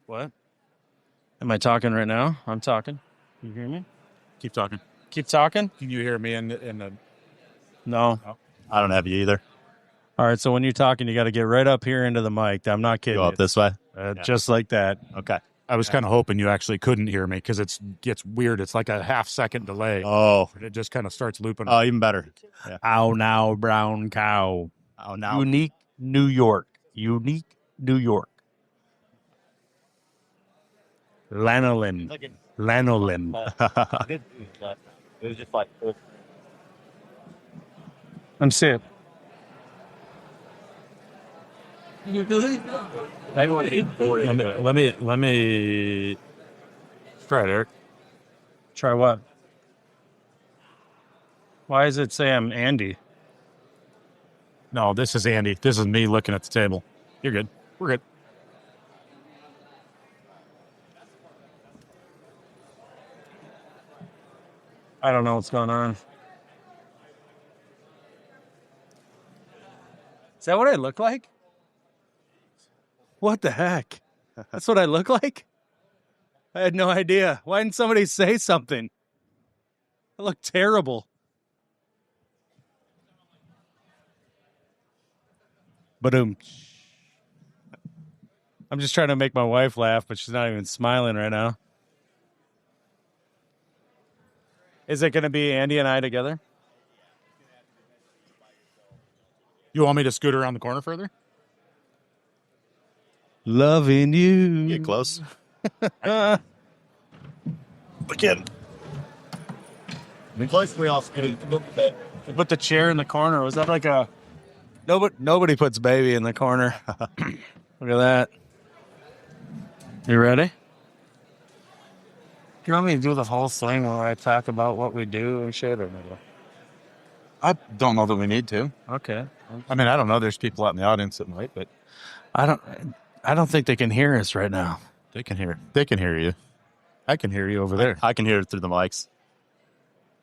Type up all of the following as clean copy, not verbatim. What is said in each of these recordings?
What? Am I talking right now? I'm talking. Can you hear me? Keep talking. Keep talking? Can you hear me in the... No. I don't have you either. All right, so when you're talking, you got to get right up here into the mic. I'm not kidding. Go up this way. Just like that. Okay. I was kind of hoping you actually couldn't hear me because it gets weird. It's like a half-second delay. Oh. It just kind of starts looping. Oh, even better. Yeah. Ow, now, brown cow. Oh, now. Unique New York. Unique New York. Lanolin. Lanolin. It was just like... I'm sick. Let me try it, Eric. Try what? Why does it say I'm Andy? No, this is Andy. This is me looking at the table. You're good. We're good. I don't know what's going on. Is that what I look like? What the heck? That's what I look like? I had no idea. Why didn't somebody say something? I look terrible. Ba-doom. I'm just trying to make my wife laugh, but she's not even smiling right now. Is it going to be Andy and I together? You want me to scoot around the corner further? Loving you. Get close. Again. Close, we all scoot. Put the chair in the corner. Was that like a... Nobody puts baby in the corner. Look at that. You ready? You want me to do the whole thing where I talk about what we do and shit? Or no? I don't know that we need to. Okay. I mean, I don't know. There's people out in the audience that might, but I don't think they can hear us right now. they can hear you. I can hear you over there. I can hear it through the mics.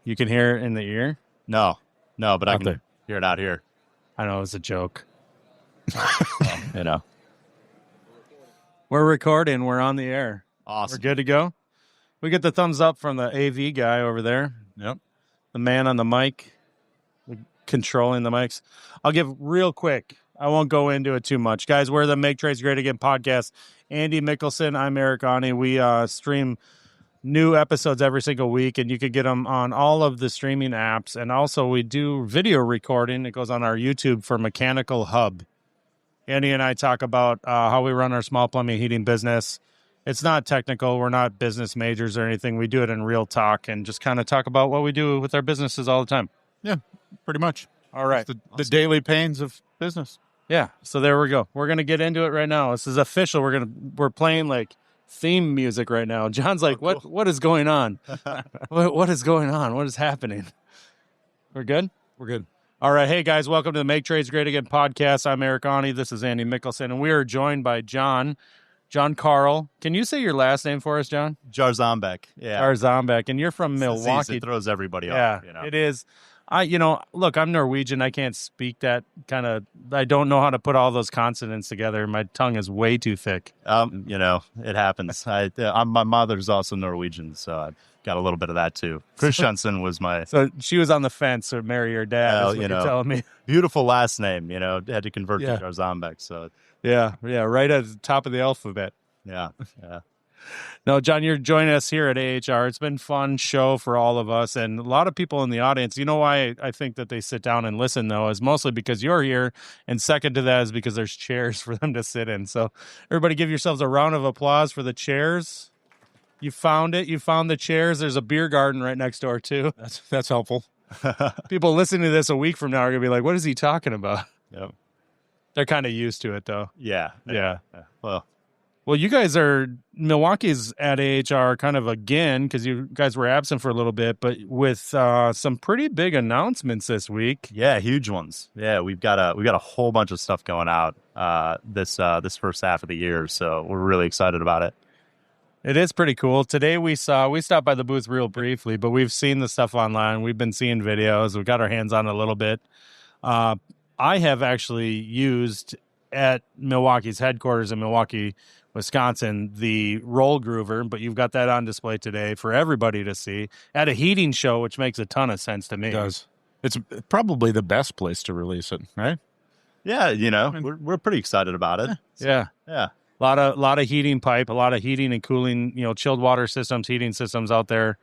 You can hear it in the ear? No, but I Out can there. hear it out here. I know, it's a joke. You know. We're recording. We're on the air. Awesome. We're good to go? We get the thumbs up from the AV guy over there. Yep. The man on the mic, controlling the mics. I'll give real quick. I won't go into it too much. Guys, we're the Make Trades Great Again podcast. Andy Mickelson, I'm Eric Ani. We stream new episodes every single week, and you can get them on all of the streaming apps. And also, we do video recording. It goes on our YouTube for Mechanical Hub. Andy and I talk about how we run our small plumbing heating business. It's not technical. We're not business majors or anything. We do it in real talk and just kind of talk about what we do with our businesses all the time. Yeah, pretty much. All right. The daily pains of business. Yeah. So there we go. We're going to get into it right now. This is official. We're playing like theme music right now. John's like, Oh, cool. what is going on? What is going on? What is happening? We're good? We're good. All right. Hey, guys, welcome to the Make Trades Great Again podcast. I'm Eric Ani. This is Andy Mickelson, and we are joined by John Carl. Can you say your last name for us, John? Jarzombek. Yeah. Jarzombek, and you're from It's disease. Milwaukee. It throws everybody Yeah, off. You know? it is. Look, I'm Norwegian. I can't speak that kind of, I don't know how to put all those consonants together. My tongue is way too thick. It happens. My mother's also Norwegian, so I've got a little bit of that too. Christiansen was my So she was on the fence to marry your dad, Well, is what you you're know. telling me. beautiful last name. Had to convert Yeah. to Jarzombek. So Yeah, right at the top of the alphabet. yeah. No, John, you're joining us here at AHR. It's been a fun show for all of us and a lot of people in the audience. You know why I think that they sit down and listen, though, is mostly because you're here. And second to that is because there's chairs for them to sit in. So everybody give yourselves a round of applause for the chairs. You found it. You found the chairs. There's a beer garden right next door, too. That's helpful. People listening to this a week from now are going to be like, what is he talking about? Yep. They're kind of used to it, though. Yeah. Yeah. Well, You guys Milwaukee's at AHR kind of again, because you guys were absent for a little bit, but with some pretty big announcements this week. yeah, huge ones. Yeah, we've got a whole bunch of stuff going out this first half of the year, so we're really excited about it. It is pretty cool. Today we stopped by the booth real briefly, but we've seen the stuff online. We've been seeing videos. We got our hands on it a little bit. I have actually used at Milwaukee's headquarters in Milwaukee, Wisconsin, the roll groover, but you've got that on display today for everybody to see at a heating show, which makes a ton of sense to me. It does. It's probably the best place to release it, right? Yeah, we're pretty excited about it. Yeah. Yeah. A lot of heating pipe, a lot of heating and cooling, chilled water systems, heating systems out there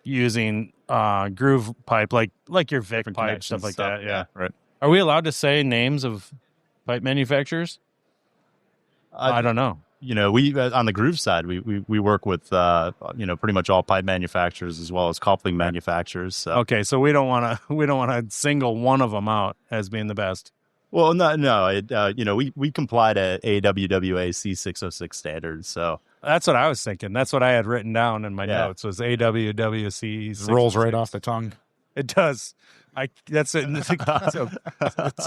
using groove pipe, like your Vic Different pipe, stuff like that. Yeah. Right. Are we allowed to say names of pipe manufacturers? I don't know. We on the groove side, we work with pretty much all pipe manufacturers as well as coupling manufacturers. So. Okay, so we don't want to single one of them out as being the best. Well, no. We comply to AWWA C606 standards. So that's what I was thinking. That's what I had written down in my notes was AWWC. It rolls right off the tongue. It does. It's in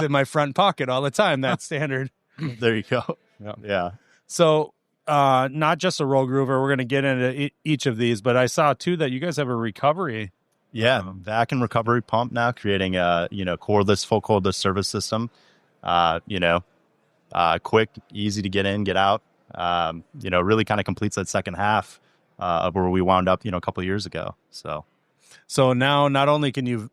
my front pocket all the time. That standard. There you go. Yeah. So, not just a roll groover. We're going to get into each of these, but I saw too that you guys have a recovery. Yeah, vac and recovery pump now, creating a cordless, full cordless service system. Quick, easy to get in, get out. Really kind of completes that second half of where we wound up, a couple of years ago. So now not only can you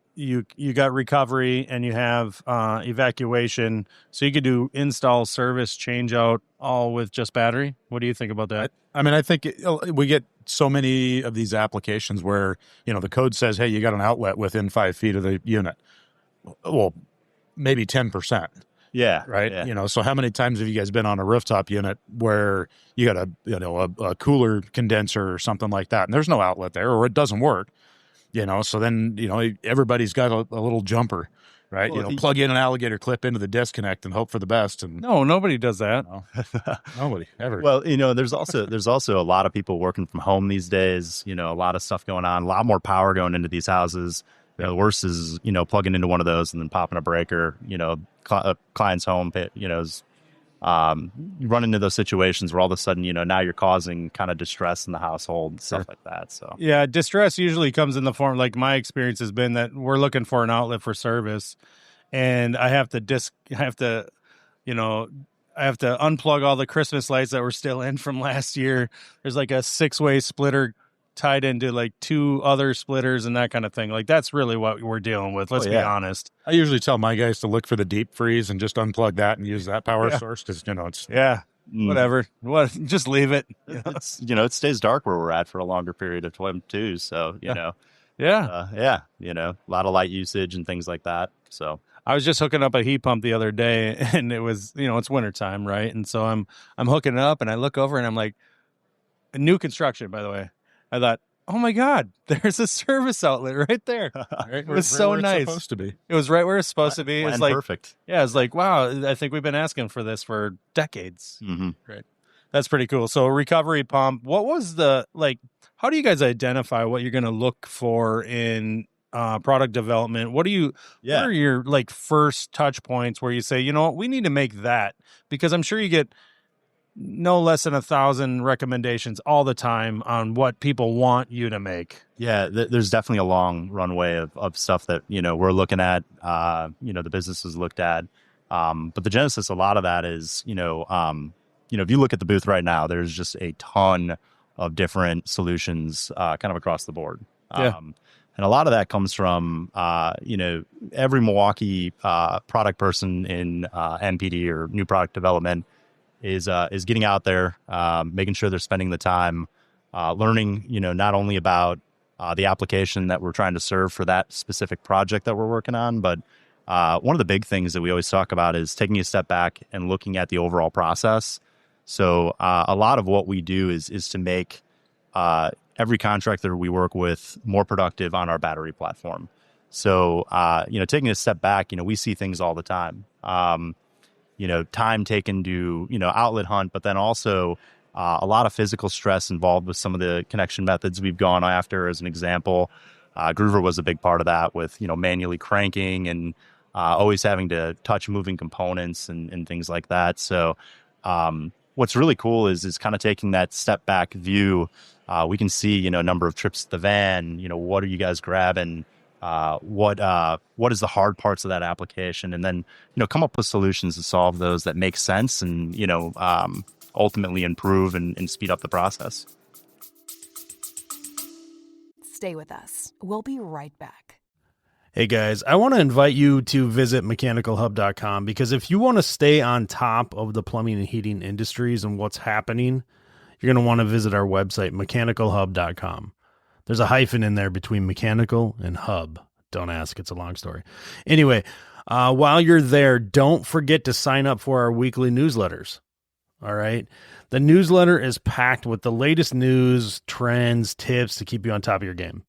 got recovery and you have evacuation, so you could do install, service, change out, all with just battery. What do you think about that? I mean, I think we get so many of these applications where, the code says, hey, you got an outlet within 5 feet of the unit. Well, maybe 10%. Yeah. Right. Yeah. So how many times have you guys been on a rooftop unit where you got a cooler condenser or something like that, and there's no outlet there, or it doesn't work? So then, everybody's got a little jumper, right? Well, plug in an alligator clip into the disconnect and hope for the best. And no, nobody does that. Nobody ever. Well, there's also a lot of people working from home these days. A lot of stuff going on, a lot more power going into these houses. The worst is, plugging into one of those and then popping a breaker, client's home, is, you run into those situations where all of a sudden, now you're causing kind of distress in the household and stuff like that. So, yeah, distress usually comes in the form, like my experience has been that we're looking for an outlet for service and I have to unplug all the Christmas lights that were still in from last year. There's like a 6-way splitter tied into like 2 other splitters and that kind of thing. Like that's really what we're dealing with. Let's be honest. I usually tell my guys to look for the deep freeze and just unplug that and use that power source because it's whatever. Just leave it. It stays dark where we're at for a longer period of time too. So a lot of light usage and things like that. So I was just hooking up a heat pump the other day, and it was it's wintertime, right? And so I'm hooking it up, and I look over, and I'm like, new construction, by the way. I thought, oh my God, there's a service outlet right there. It was so nice. It's supposed to be. It was right where it's supposed to be. It's like perfect. Yeah, it's like, wow, I think we've been asking for this for decades. Mm-hmm. Right. That's pretty cool. So recovery pump, what was how do you guys identify what you're going to look for in product development? What are your first touch points where you say, we need to make that? Because I'm sure you get no less than 1,000 recommendations all the time on what people want you to make. Yeah, there's definitely a long runway of stuff that, we're looking at, the business has looked at. But the genesis, a lot of that is, if you look at the booth right now, there's just a ton of different solutions kind of across the board. Yeah. And a lot of that comes from, every Milwaukee product person in NPD or new product development is getting out there, making sure they're spending the time learning, not only about the application that we're trying to serve for that specific project that we're working on, but one of the big things that we always talk about is taking a step back and looking at the overall process. So a lot of what we do is to make every contractor we work with more productive on our battery platform. So, taking a step back, we see things all the time. Time taken to, outlet hunt, but then also a lot of physical stress involved with some of the connection methods we've gone after. As an example, Groover was a big part of that with, manually cranking and always having to touch moving components and things like that. So what's really cool is kind of taking that step back view. We can see, a number of trips to the van, what are you guys grabbing? what is the hard parts of that application, and then come up with solutions to solve those that make sense, and ultimately improve and speed up the process. Stay with us. We'll be right back. Hey guys, I want to invite you to visit mechanicalhub.com, because if you want to stay on top of the plumbing and heating industries and what's happening, you're going to want to visit our website, mechanicalhub.com. There's a hyphen in there between mechanical and hub. Don't ask, it's a long story. Anyway, while you're there, don't forget to sign up for our weekly newsletters. All right. The newsletter is packed with the latest news, trends, tips to keep you on top of your game.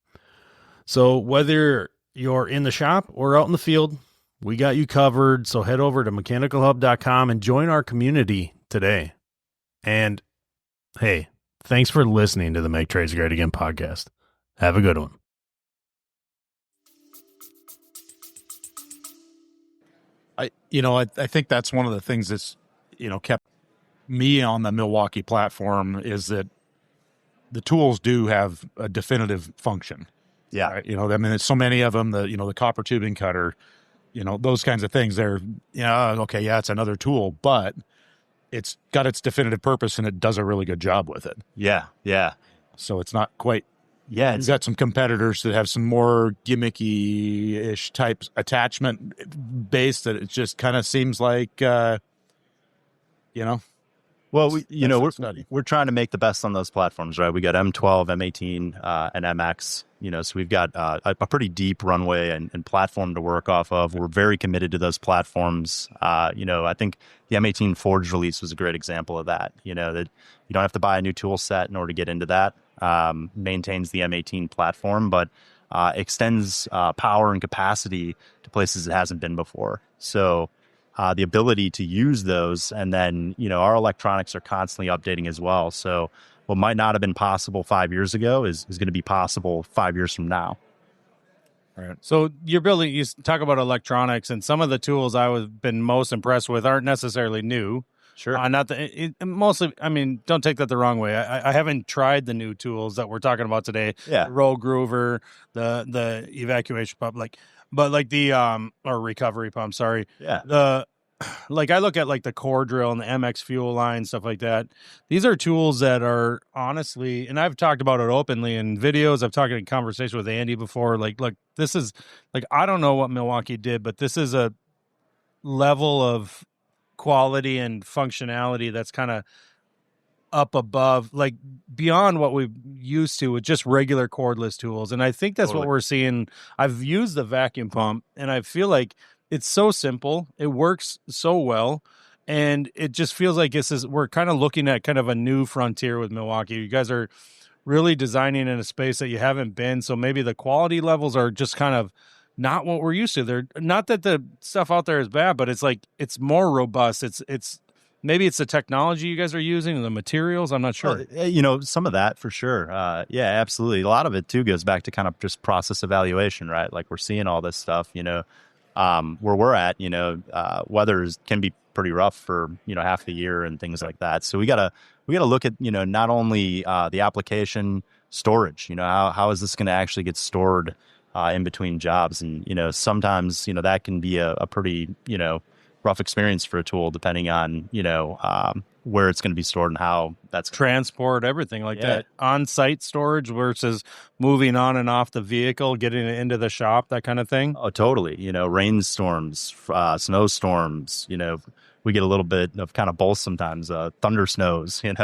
So whether you're in the shop or out in the field, we got you covered. So head over to mechanicalhub.com and join our community today. And hey, thanks for listening to the Make Trades Great Again podcast. Have a good one. I think that's one of the things that's, kept me on the Milwaukee platform, is that the tools do have a definitive function. Yeah. Right? There's so many of them, the copper tubing cutter, those kinds of things. They're, it's another tool, but it's got its definitive purpose and it does a really good job with it. Yeah. Yeah. So it's not quite. Yeah. You've got some competitors that have some more gimmicky-ish type attachment base that it just kind of seems like, Well, we're trying to make the best on those platforms, right? We got M12, M18, and MX. So we've got a pretty deep runway and platform to work off of. We're very committed to those platforms. I think the M18 Forge release was a great example of that. That you don't have to buy a new tool set in order to get into that. Maintains the M18 platform, but extends power and capacity to places it hasn't been before. So the ability to use those, and then our electronics are constantly updating as well. So what might not have been possible 5 years ago is going to be possible 5 years from now. Right. So you talk about electronics, and some of the tools I've been most impressed with aren't necessarily new. Sure. Mostly, don't take that the wrong way. I haven't tried the new tools that we're talking about today. Yeah. The roll groover, the evacuation pump, or recovery pump. Sorry. Yeah. I look at the core drill and the MX fuel line, stuff like that. These are tools that are honestly, and I've talked about it openly in videos. I've talked in conversation with Andy before. This is I don't know what Milwaukee did, but this is a level of quality and functionality that's kind of up above, beyond what we're used to with just regular cordless tools. And I think that's what we're seeing. I've used the vacuum pump, and I feel like it's so simple. It works so well. And it just feels like we're kind of looking at kind of a new frontier with Milwaukee. You guys are really designing in a space that you haven't been. So maybe the quality levels are just kind of not what we're used to. They're not that the stuff out there is bad, but it's more robust. Maybe it's the technology you guys are using and the materials. I'm not sure. Some of that for sure. Yeah, absolutely. A lot of it too goes back to kind of just process evaluation, right? We're seeing all this stuff, where we're at, weather can be pretty rough for, half the year and things like that. So we gotta look at, not only the application storage, how is this going to actually get stored in between jobs? And, sometimes, that can be a pretty, rough experience for a tool, depending on, where it's going to be stored and how that's transport, everything like that. On-site storage versus moving on and off the vehicle, getting it into the shop, that kind of thing. Oh, totally. Rainstorms, snowstorms, we get a little bit of kind of both sometimes, thunder snows, it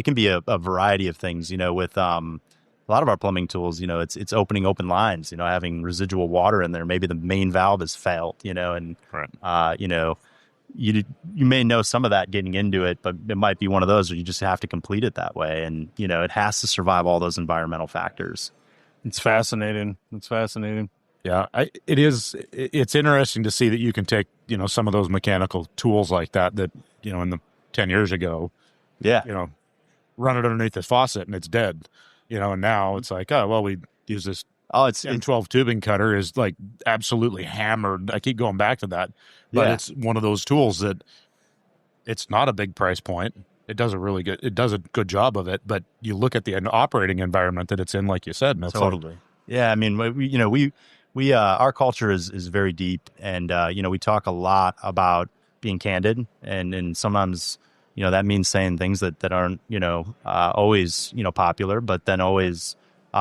can be a variety of things, with a lot of our plumbing tools, it's opening open lines, having residual water in there. Maybe the main valve has failed, and, right. You may know some of that getting into it, but it might be one of those where you just have to complete it that way. And, it has to survive all those environmental factors. It's fascinating. Yeah, it's interesting to see that you can take, some of those mechanical tools like that, in the 10 years ago, run it underneath the faucet and it's dead, and now it's like, oh, well, we use this. Oh, it's M12 tubing cutter is absolutely hammered. I keep going back to that, but it's one of those tools that it's not a big price point. It does a good job of it, but you look at the operating environment that it's in, like you said, and it's totally. Yeah, I mean, we our culture is very deep, and we talk a lot about being candid, and sometimes that means saying things that aren't always popular, but then always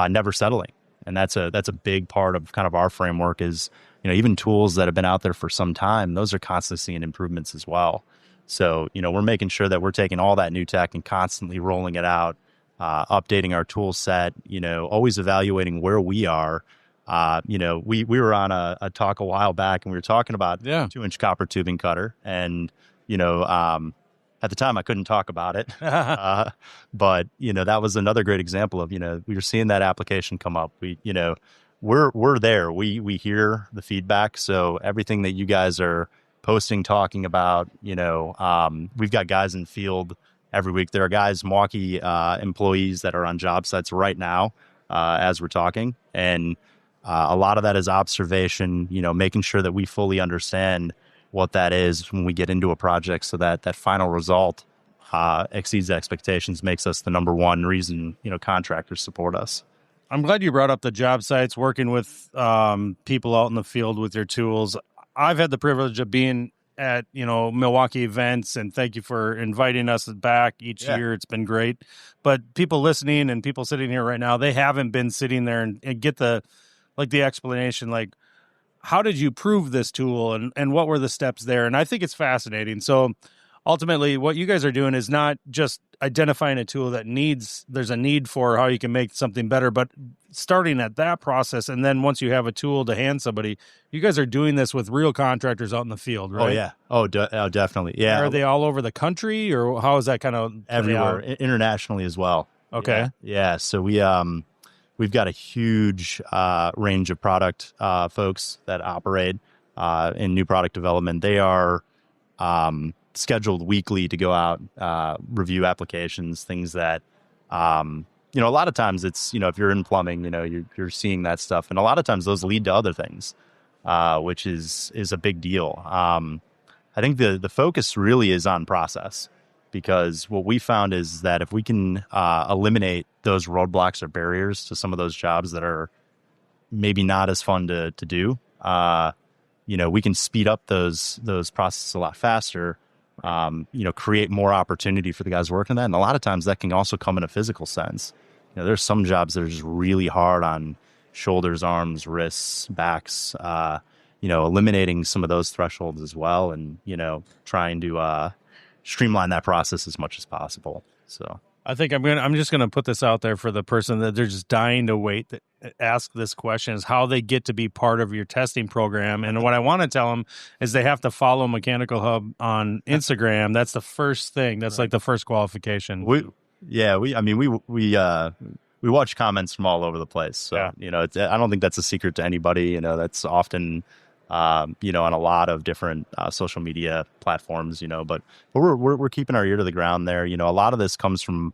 never settling, and that's a big part of kind of our framework is even tools that have been out there for some time, those are constantly seeing improvements as well. So we're making sure that we're taking all that new tech and constantly rolling it out. Updating our tool set, always evaluating where we are. We were on a talk a while back, and we were talking about 2-inch copper tubing cutter, and at the time I couldn't talk about it, but that was another great example of we were seeing that application come up. We're there. We hear the feedback, so everything that you guys are posting, talking about, we've got guys in the field every week. There are guys, Milwaukee employees that are on job sites right now as we're talking. And a lot of that is observation, making sure that we fully understand what that is when we get into a project so that that final result exceeds expectations, makes us the number one reason, contractors support us. I'm glad you brought up the job sites, working with people out in the field with your tools. I've had the privilege of being at Milwaukee events, and thank you for inviting us back each year. It's been great. But people listening and people sitting here right now, they haven't been sitting there and get the explanation, like, how did you prove this tool and what were the steps there? And I think it's fascinating. So ultimately what you guys are doing is not just identifying a tool that there's a need for how you can make something better, but starting at that process. And then once you have a tool to hand somebody, you guys are doing this with real contractors out in the field, right? Oh, yeah. Oh, definitely. Yeah. Are they all over the country, or how is that kind of everywhere, internationally as well? Okay. Yeah. So we've got a huge range of product folks that operate in new product development. They are scheduled weekly to go out, review applications, things that, a lot of times it's, if you're in plumbing, you're seeing that stuff. And a lot of times those lead to other things, which is a big deal. I think the focus really is on process, because what we found is that if we can eliminate those roadblocks or barriers to some of those jobs that are maybe not as fun to do, we can speed up those processes a lot faster. Create more opportunity for the guys working that. And a lot of times that can also come in a physical sense. There's some jobs that are just really hard on shoulders, arms, wrists, backs, eliminating some of those thresholds as well. And, trying to streamline that process as much as possible. So I think I'm just going to put this out there for the person that they're just dying to wait to ask this question, is how they get to be part of your testing program. And what I want to tell them is they have to follow Mechanical Hub on Instagram. That's the first thing. That's like the first qualification. We watch comments from all over the place. So, I don't think that's a secret to anybody. That's often, on a lot of different social media platforms, but we're keeping our ear to the ground there. A lot of this comes from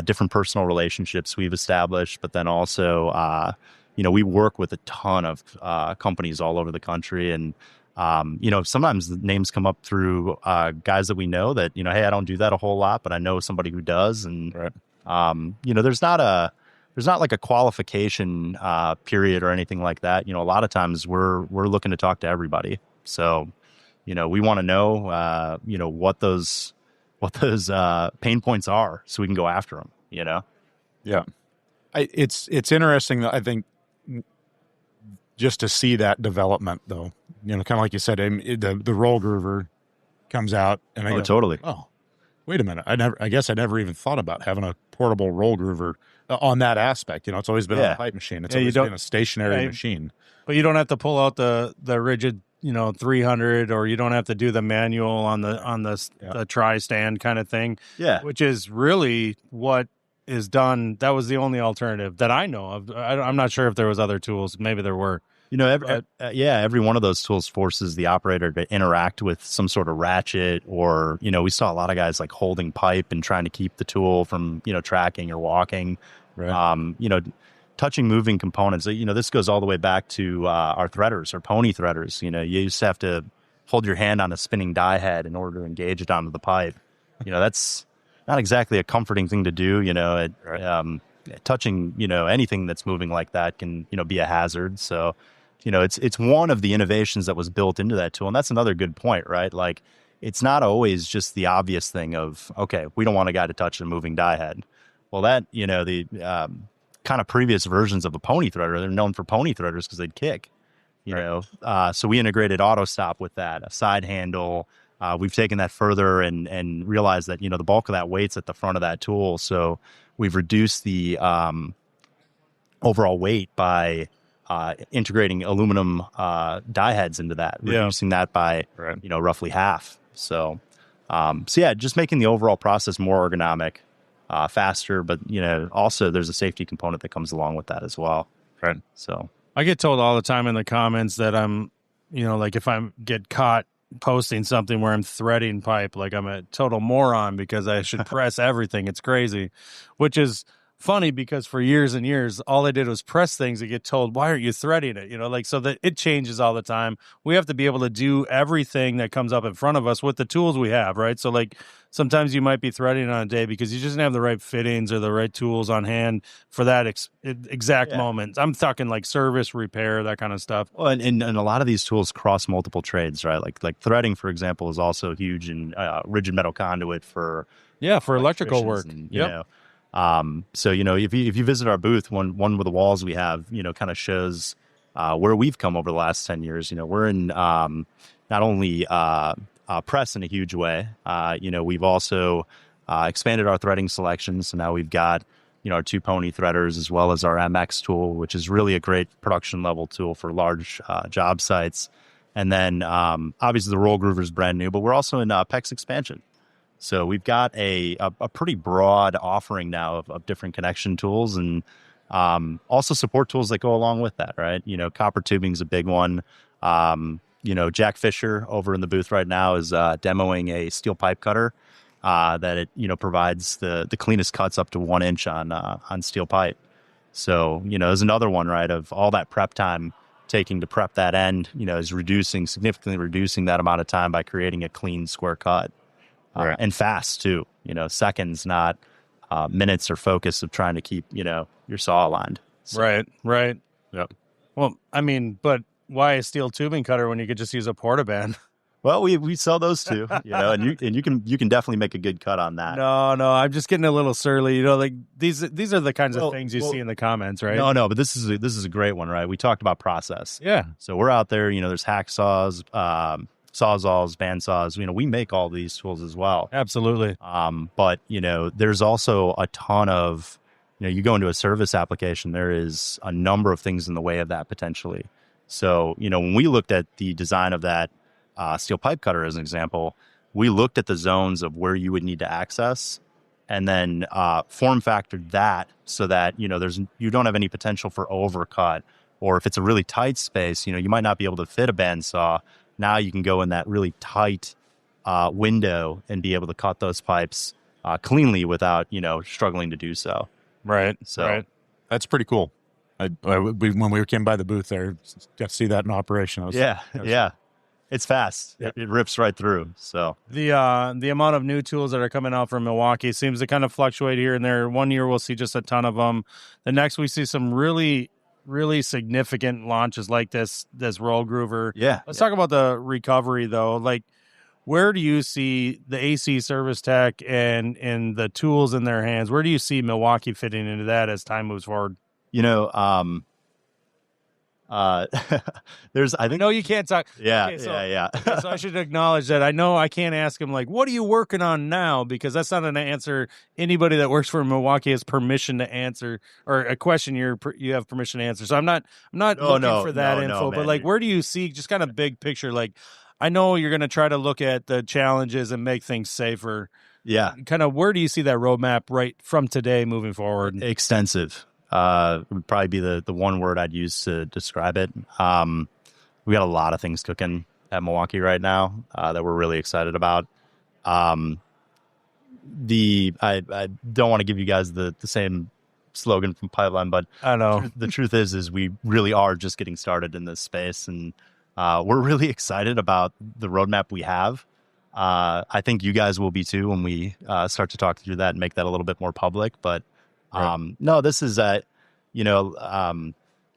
different personal relationships we've established, but then also, we work with a ton of companies all over the country. And, sometimes the names come up through guys that we know that, hey, I don't do that a whole lot, but I know somebody who does. And, there's not like a qualification period or anything like that. A lot of times we're looking to talk to everybody. So, we want to know, what those pain points are, so we can go after them. Yeah, it's interesting. I think just to see that development, though. Kind of like you said, the roll groover comes out, and I go, totally. Oh, wait a minute. I guess I never even thought about having a portable roll groover on that aspect. It's always been a pipe machine. It's always been a stationary machine. But you don't have to pull out the rigid, 300, or you don't have to do the manual on the tri-stand kind of thing. Yeah. Which is really what is done. That was the only alternative that I know of. I'm not sure if there was other tools. Maybe there were. Every one of those tools forces the operator to interact with some sort of ratchet, or, we saw a lot of guys like holding pipe and trying to keep the tool from, tracking or walking. Right. Touching moving components. This goes all the way back to our threaders, our pony threaders. You used to have to hold your hand on a spinning die head in order to engage it onto the pipe. That's not exactly a comforting thing to do. touching, anything that's moving like that can, be a hazard. So, it's one of the innovations that was built into that tool. And that's another good point, right? Like, it's not always just the obvious thing of, okay, we don't want a guy to touch a moving die head. Well, that, the kind of previous versions of a pony threader, they're known for pony threaders because they'd kick, so we integrated auto stop with that, a side handle. We've taken that further and realized that, the bulk of that weight's at the front of that tool. So we've reduced the overall weight by integrating aluminum die heads into that, reducing that by, roughly half. So just making the overall process more ergonomic, faster, but, also there's a safety component that comes along with that as well. Right. So I get told all the time in the comments that I'm, like if I get caught posting something where I'm threading pipe, like I'm a total moron because I should press everything. It's crazy, which is funny because for years and years, all I did was press things and get told, why aren't you threading it? So that it changes all the time. We have to be able to do everything that comes up in front of us with the tools we have, right? So like sometimes you might be threading on a day because you just didn't have the right fittings or the right tools on hand for that exact moment. I'm talking like service, repair, that kind of stuff. Well, and a lot of these tools cross multiple trades, right? Like threading, for example, is also huge in rigid metal conduit for electrical work. And, so if you visit our booth, one of the walls we have, kind of shows where we've come over the last 10 years. We're in not only press in a huge way. We've also expanded our threading selection. So now we've got our 2 pony threaders as well as our MX tool, which is really a great production level tool for large job sites. And then obviously the roll groover is brand new, but we're also in PEX expansion. So we've got a pretty broad offering now of different connection tools and also support tools that go along with that, right? Copper tubing is a big one. Jack Fisher over in the booth right now is demoing a steel pipe cutter that it provides the cleanest cuts up to 1 inch on steel pipe. So there's another one, right, of all that prep time taking to prep that end, is significantly reducing that amount of time by creating a clean square cut. And fast too, seconds, not minutes or focus of trying to keep, your saw aligned. So. Right. Yep. Well, I mean, but why a steel tubing cutter when you could just use a portaband? Well, we sell those too, and you can definitely make a good cut on that. No, I'm just getting a little surly. Like these are the kinds of things you see in the comments, right? No, but this is a great one, right? We talked about process. Yeah. So we're out there, there's hacksaws, sawzalls, bandsaws, we make all these tools as well. Absolutely. But, there's also a ton of, you go into a service application, there is a number of things in the way of that potentially. So, when we looked at the design of that steel pipe cutter as an example, we looked at the zones of where you would need to access and then form factored that so that, you don't have any potential for overcut. Or if it's a really tight space, you might not be able to fit a bandsaw. Now you can go in that really tight window and be able to cut those pipes cleanly without, struggling to do so. Right. So right. That's pretty cool. When we came by the booth there, got to see that in operation. It's fast. Yep. It rips right through. So the amount of new tools that are coming out from Milwaukee seems to kind of fluctuate here and there. One year we'll see just a ton of them. The next we see some really significant launches like this roll groover. Yeah. Let's talk about the recovery though. Like, where do you see the AC Service Tech and the tools in their hands? Where do you see Milwaukee fitting into that as time moves forward? There's, I think, no, you can't talk. Yeah. Okay, so, Yeah. Okay, so I should acknowledge that. I know I can't ask him like, what are you working on now? Because that's not an answer anybody that works for Milwaukee has permission to answer, or a question you have permission to answer. So I'm not looking for that info, but like, where do you see just kind of big picture? Like, I know you're going to try to look at the challenges and make things safer. Yeah. Kind of where do you see that roadmap right from today moving forward? Extensive. Would probably be the one word I'd use to describe it. We got a lot of things cooking at Milwaukee right now that we're really excited about. I don't want to give you guys the same slogan from Pipeline, but I know the truth is we really are just getting started in this space, and we're really excited about the roadmap we have. I think you guys will be too when we start to talk through that and make that a little bit more public. But Right. No, this is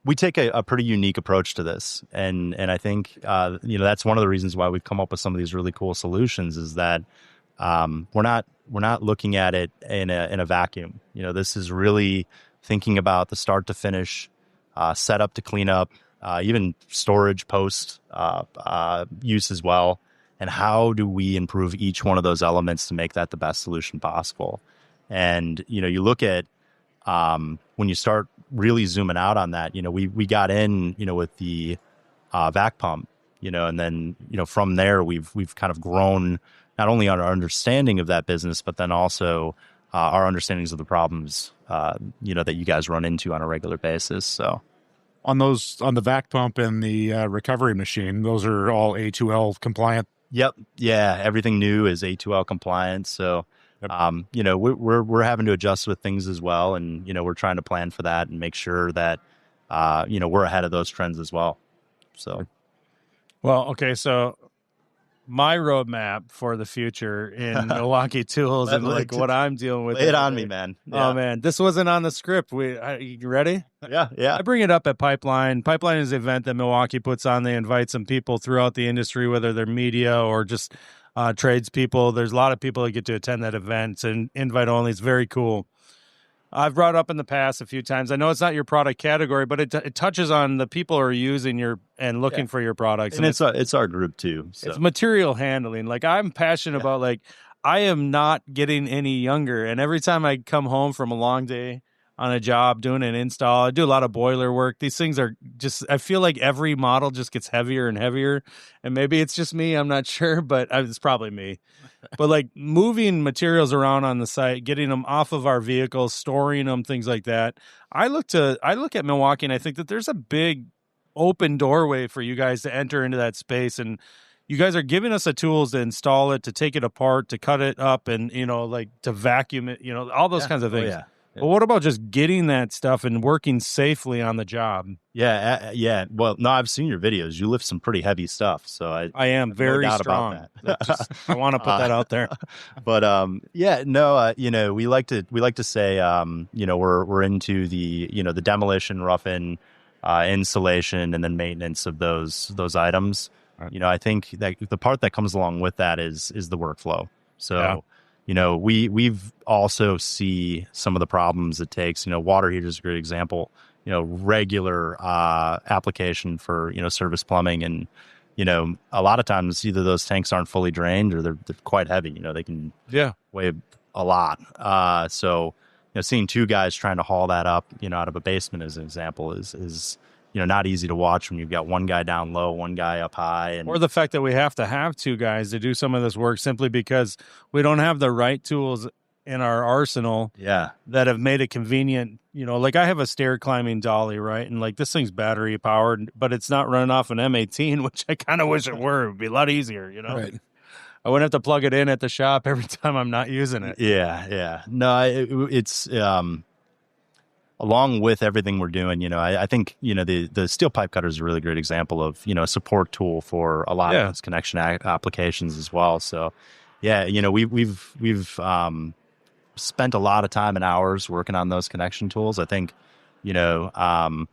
we take a pretty unique approach to this, and I think that's one of the reasons why we've come up with some of these really cool solutions. Is that we're not looking at it in a vacuum. This is really thinking about the start to finish, setup to clean up, even storage post use as well. And how do we improve each one of those elements to make that the best solution possible? And you look at when you start really zooming out on that, we got in with the vac pump, and then from there we've kind of grown not only on our understanding of that business, but then also our understandings of the problems that you guys run into on a regular basis. So On the vac pump and the recovery machine, those are all A2L compliant. Yep. Yeah. Everything new is A2L compliant. So, Yep. we're having to adjust with things as well. And, we're trying to plan for that and make sure that, we're ahead of those trends as well. So, Well, okay. So my roadmap for the future in Milwaukee Tools and like what I'm dealing with. lay it on me, man. Yeah. Oh man, this wasn't on the script. You ready? Yeah. I bring it up at Pipeline. Pipeline is an event that Milwaukee puts on. They invite some people throughout the industry, whether they're media or just tradespeople. There's a lot of people that get to attend that event. It's an invite only. It's very cool. I've brought up in the past a few times. I know it's not your product category, but it touches on the people who are using and looking for your products. And it's our group too. So. It's material handling. Like I'm passionate about, like, I am not getting any younger. And every time I come home from a long day on a job doing an install, I do a lot of boiler work. These things are just, I feel like every model just gets heavier and heavier. And maybe it's just me, I'm not sure, but it's probably me. But like moving materials around on the site, getting them off of our vehicles, storing them, things like that. I look at Milwaukee and I think that there's a big open doorway for you guys to enter into that space. And you guys are giving us the tools to install it, to take it apart, to cut it up, and like to vacuum it, all those kinds of things. Oh, yeah. But what about just getting that stuff and working safely on the job? Yeah. Well, no, I've seen your videos. You lift some pretty heavy stuff, so I am very no doubt strong. about that. I want to put that out there. But we like to say, we're into the demolition, rough-in, installation, and then maintenance of those items. Right. I think that the part that comes along with that is the workflow. So. Yeah. We've also see some of the problems it takes. Water heater is a great example. Regular application for service plumbing, and a lot of times either those tanks aren't fully drained or they're quite heavy. They can weigh a lot. So seeing two guys trying to haul that up out of a basement as an example is not easy to watch when you've got one guy down low, one guy up high. Or the fact that we have to have two guys to do some of this work simply because we don't have the right tools in our arsenal that have made it convenient. Like I have a stair climbing dolly, right? And like this thing's battery powered, but it's not running off an M18, which I kind of wish it were. It would be a lot easier, Right. I wouldn't have to plug it in at the shop every time I'm not using it. Yeah. No, it's... along with everything we're doing, I think, the steel pipe cutter is a really great example of, a support tool for a lot of those connection applications as well. So, we've spent a lot of time and hours working on those connection tools. I think, and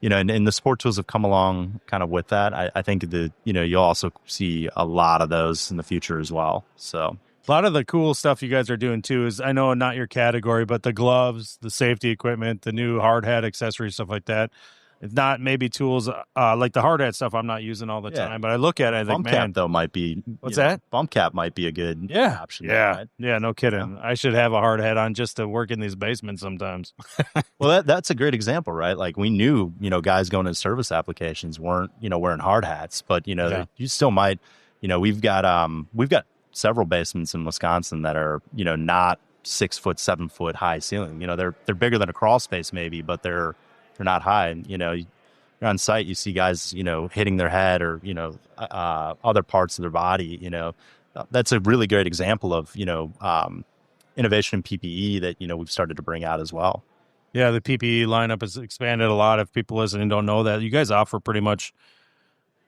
the support tools have come along kind of with that. I think you'll also see a lot of those in the future as well. So. A lot of the cool stuff you guys are doing too is, I know not your category, but the gloves, the safety equipment, the new hard hat accessories, stuff like that. It's not maybe tools like the hard hat stuff I'm not using all the time, but I look at it and I think, bump cap though might be what's that? Bump cap might be a good option. Yeah, no kidding. I should have a hard hat on just to work in these basements sometimes. Well, that's a great example, right? Like we knew, guys going into service applications weren't, wearing hard hats, but you still might, we've got several basements in Wisconsin that are, not 6 foot, 7 foot high ceiling. They're bigger than a crawl space maybe, but they're not high. And, you're on site, you see guys, hitting their head or, other parts of their body, that's a really great example of, innovation in PPE that, we've started to bring out as well. Yeah. The PPE lineup has expanded a lot. If people listening don't know that, you guys offer pretty much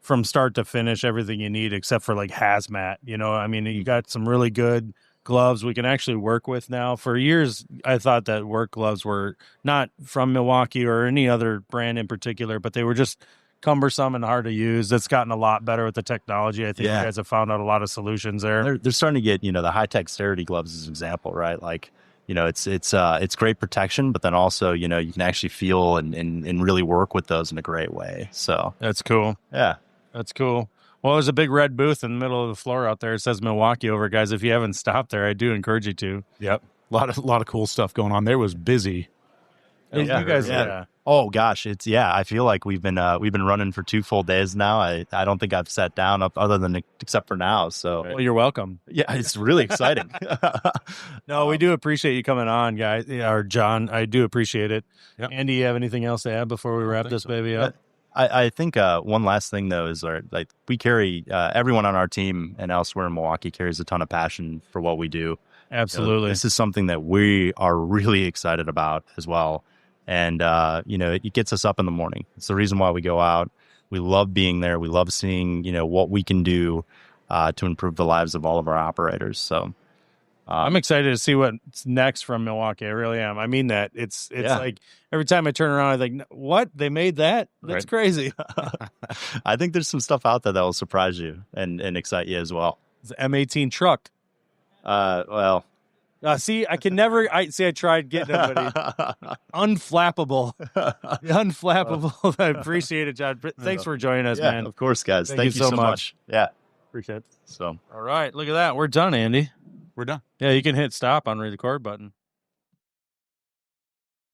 from start to finish everything you need except for like hazmat. You got some really good gloves we can actually work with now. For years, I thought that work gloves were not from Milwaukee or any other brand in particular, but they were just cumbersome and hard to use. It's gotten a lot better with the technology. I think you guys have found out a lot of solutions there. They're starting to get, the high dexterity gloves as an example, right? Like, it's great protection, but then also, you can actually feel and really work with those in a great way. So that's cool. Yeah. That's cool. Well, there's a big red booth in the middle of the floor out there. It says Milwaukee over, guys. If you haven't stopped there, I do encourage you to. Yep. A lot of cool stuff going on. There was busy. You guys, yeah. Oh gosh, I feel like we've been running for 2 full days now. I don't think I've sat down except for now. So well, you're welcome. Yeah, it's really exciting. No, we do appreciate you coming on, guys. Or John, I do appreciate it. Yep. Andy, you have anything else to add before we wrap this baby up? I think one last thing though is like we carry everyone on our team and elsewhere in Milwaukee carries a ton of passion for what we do. Absolutely, this is something that we are really excited about as well, and it gets us up in the morning. It's the reason why we go out. We love being there. We love seeing what we can do to improve the lives of all of our operators. So. I'm excited to see what's next from Milwaukee. I really am. I mean that. It's like every time I turn around, I think, what? They made that? That's crazy. I think there's some stuff out there that will surprise you and excite you as well. It's an M18 truck. See, I can never. I tried getting it, but unflappable. Unflappable. I appreciate it, John. Thanks for joining us, man. Of course, guys. Thank you so much. Yeah. Appreciate it. So, all right. Look at that. We're done, Andy. We're done. Yeah, you can hit stop on the record button.